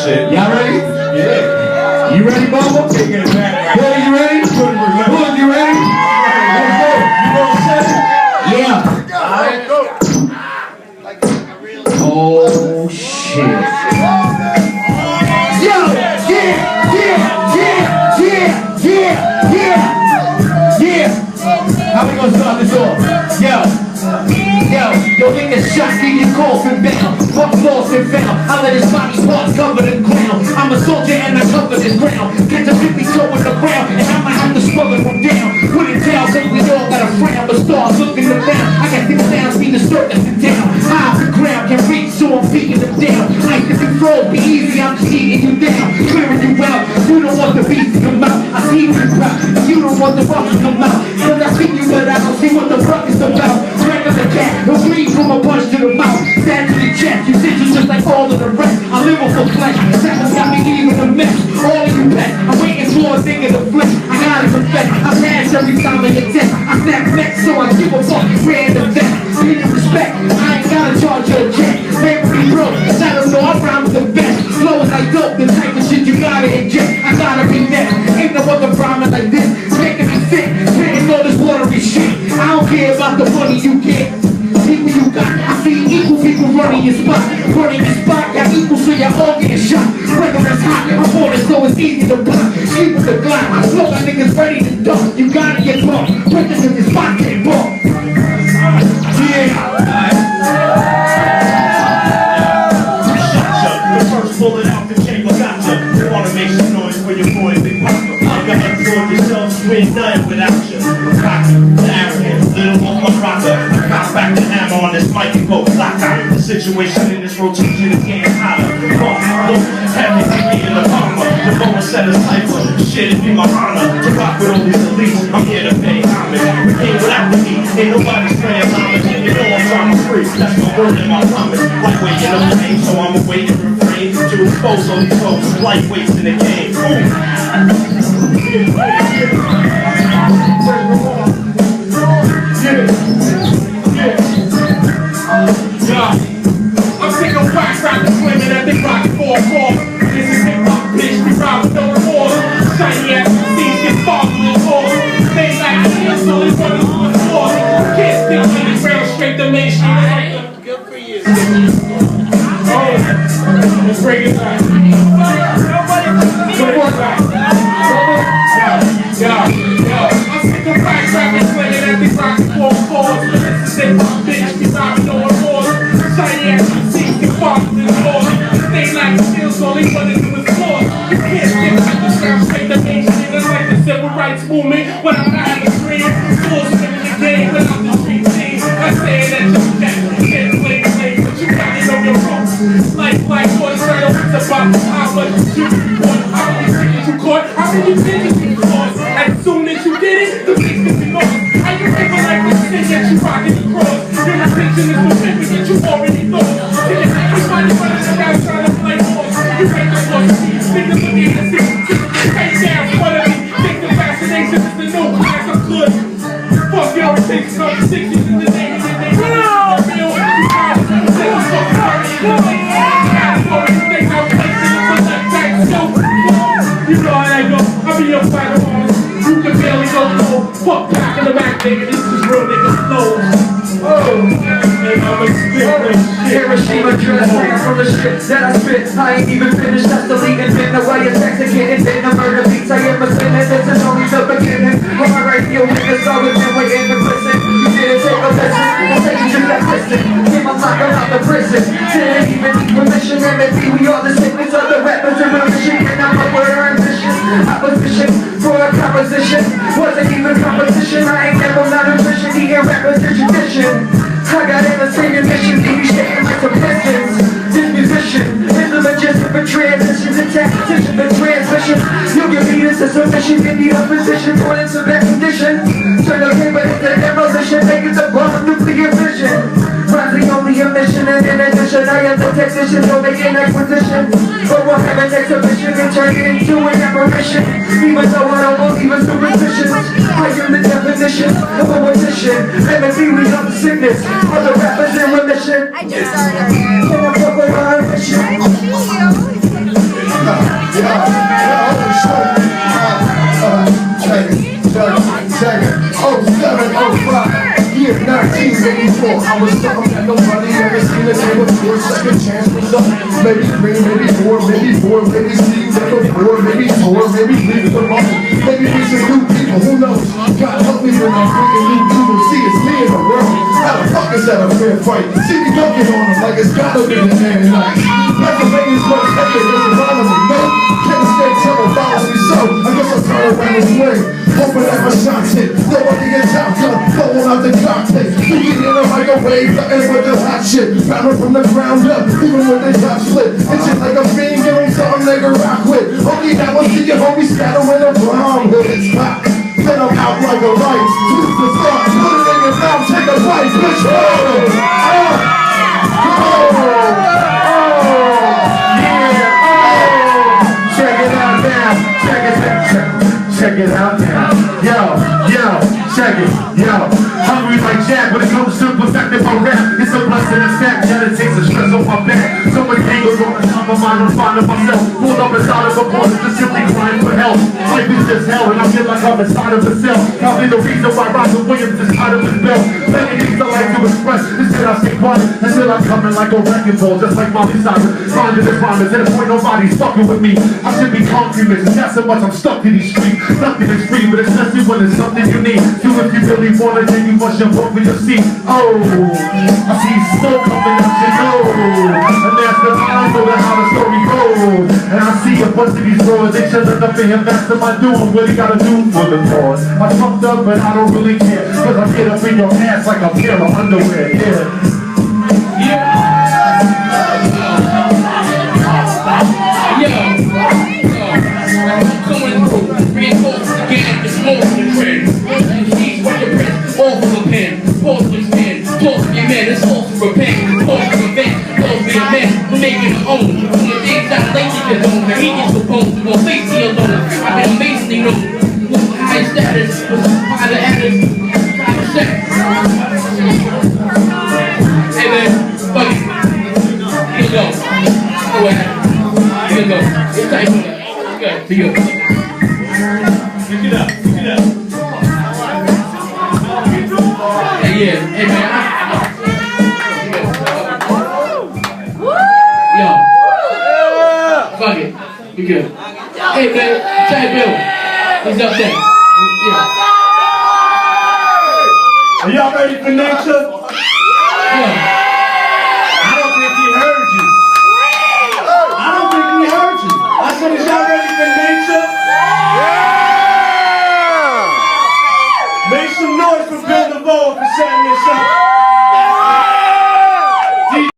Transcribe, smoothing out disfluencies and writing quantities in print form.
shit. Y'all ready? Yeah. You ready, Bubba? Taking it back. Billy, you ready? Hood, you ready? Let's go. You all set? Yeah. Alright, go. Oh shit. Yo, yeah. How we gonna start this off? Yo, get the shot, get your coffin bound. Fuck lost and found. I let his body parts covered in ground. I'm a soldier and I cover this ground. Catch a 50 toe in the ground, and I'ma have to smother him down. Put it down, cause we all got a frown. But stars looking around. I got these sounds be disturbed us down. High off the ground, can reach, so I'm beating them down. Like the control, be easy, I'm just eating you down. Clearing you out, you don't want the beast to come out. I see you crap, you don't want the rock to come out. Cause I see you, but I don't see what the rock is about. Regular cat, he'll bleed from a punch to the mouth. Stand to the chest, you sit you just like all of the rest. I live off the flesh, seconds got me eating a mess. All of you pets, I'm waiting for a thing in the flesh. I gotta confess, I pass every time I get test. I snap neck, so I give a fuck, random death. Need respect, I ain't gotta charge you a check. Memory broke, cause I don't know, I rhyme with the best. Flow is like dope, the type of shit you gotta inject. I gotta be next, ain't no other rhyming like this. Making me sick, spitting all this watery shit. I don't care about the money you get. People you got, I see equal people running your spot. Running your spot, got equal so y'all all getting shot. Regular's hot, I'm on it so it's easy to block. Sleep with the Glock, I slow my niggas ready to dump. You gotta get bumped, quicker than this spot can't bump. Pull it out the chamber, gotcha. You wanna make some noise for your boy, Big Papa. You gotta absorb yourself, you ain't nothing without you. Cocky, arrogant, little off my rocker. I cop back the hammer on this mic and go clock out. The situation in this rotation is getting hotter. Look, heavy, me in the bomber. The bomber set a Cypher. Shit, it be my honor to rock with all these elites. I'm here to pay homage. We came without the heat, ain't nobody spraying homage. And you know I'm trying to free, that's my word and my promise. Lightweight in the lane, so I'm away and refrain to expose all these folks, lightweights in the game. I'm sick of wax rappers claiming that they rock for a cause. This is hip hop, bitch, we ride with no remorse. Shiny ass MCs get fogged with force. They like to hear, so they run into the floor. Can't still get it rail straight to Main Street. Good for you. Let's bring it back. Yo. I'm sick of wax rappers claiming that they rock for a cause. This is hip hop, bitch, we ride with no remorse. Shiny ass MCs get fogged with force. They like to steal, so they run into the floor. You can't still get the rail straight to Main Street. It's like the civil rights movement when I'm out of the screen. Full spinning the game without the street scene. I say that just that you can't play the game, but you gotta know your ropes. Like boys, I don't it's about how much you want, how many tickets you caught, how many digits you lost. As soon as you did it, the things can be lost. How you ever like this thing that you rockin' the cross? Your attention is specific that you already thought. Everybody running around trying to play horse. You make the horse, think of the game and see. Take down, front of me, think the fascination is the new class of good. Fuck y'all, it takes conversations in the name of the day. Real, you know how that go. I be your fighter on. You can barely go low. Fuck back in the back, nigga. This is real nigga flow. And I'm a spit. Hiroshima dress, hands from the shit that I spit. I ain't even finished, that's deleting. Been the way it's executed, been the murder beats. I am a sinner, this is only the beginning. On my radio, niggas always been waiting to listen. You didn't take a listen, I said you just got listen. Came up like I'm out the prison. Didn't even need permission, and maybe we are the sickness of the rappers in remission. And I'm up with our ambition, opposition for a composition. Wasn't even competition, I ain't never not nutrition. Eating rappers is tradition. I got in the same mission, TV shaking like some pistons. This musician is the magician for transitions and tactician for transmission. You give me this as a mission, give me a position, put into that condition. Turn the paper into demolition, make it the bomb of nuclear fission. Rhymes the only emission, and in addition, I am the technician, so make an acquisition. But we'll have an exhibition and turn it into an apparition. Even though I don't believe in superstitions, I am the definition of a magician. And the theory of the sickness. Other rappers in remission. I just started here. Can I fuck with my mission? I see you. I was something that nobody ever seen a day before. Second chance was up. Maybe 3, maybe 4, maybe 4, maybe see never 4, maybe 4, maybe leave the money. Maybe we some new people, who knows? God help me when I'm bringing new people. See, it's me in the world. How the fuck is that a fair fight? See me dunking on them like it's gotta be the man tonight. Pennsylvania's much heavier than the bottom of me. Can't escape trouble, follows me so. I guess I'll turn around this way. Hoping that my shots hit. Nobody gets out, blowing out the cockpit. You get in a microwave, nothing but the hot shit. Pounding from the ground up, even when they top split. Itching like a fiend, give them something they can rock with. Only that one see your homie scatter when the bomb hits pop. Then I'm out like a light. Choose the thought, put it in your mouth, take a bite, bitch. Check it out now. Yo, check it, yo. Hungry like Jack when it comes to perfecting my rap. It's a blessing and fact that it takes a stress off my back. So many angles on the top of mind, I'm finding myself pulled up inside of a corner, just simply crying for help. Life is just hell, and I feel like I'm inside of a cell. Probably the reason why Roger Williams is tired of his belt. Many things I like to express, instead I stay quiet. Until I'm coming like a wrecking ball, just like Molly Cyrus. Finding the promise, at a point nobody's fucking with me. I should be concrete, that's so much I'm stuck to these streets. Nothing is free, but especially when it's something you need. Do if you really want it, then you must jump over your seat. Oh, I see smoke coming out your nose, and that's the time for how the story goes. And I see a bunch of these boys, they chillin' up in here, master my doing what he gotta do for the cause. I fucked up, but I don't really care, cause I get up in your ass like a pair of underwear, Coming through, reinforced again, it's more than a trend. He's what your press, all from a pen, pause for his pen, pause for your man, it's all to repent, pause for revenge, pause for your men, we're making our own. From the things that like you can own, that he gets proposed to go face me alone. I've been amazingly known, with high status, with high added, high sex. Hey man, fuck it. Here you go. Go ahead. Here you go. It's time for it. Good, to you. Pick it up, pick it up. Hey, yeah, hey man, yo, fuck it, we good. Hey man, Ty Bill, he's up there. Yeah. Are y'all ready for nature? Yeah. I don't think he heard you. I don't think he heard you. I said, is y'all ready for nature? Yeah! Make some noise for Bill DeVoe for setting this up.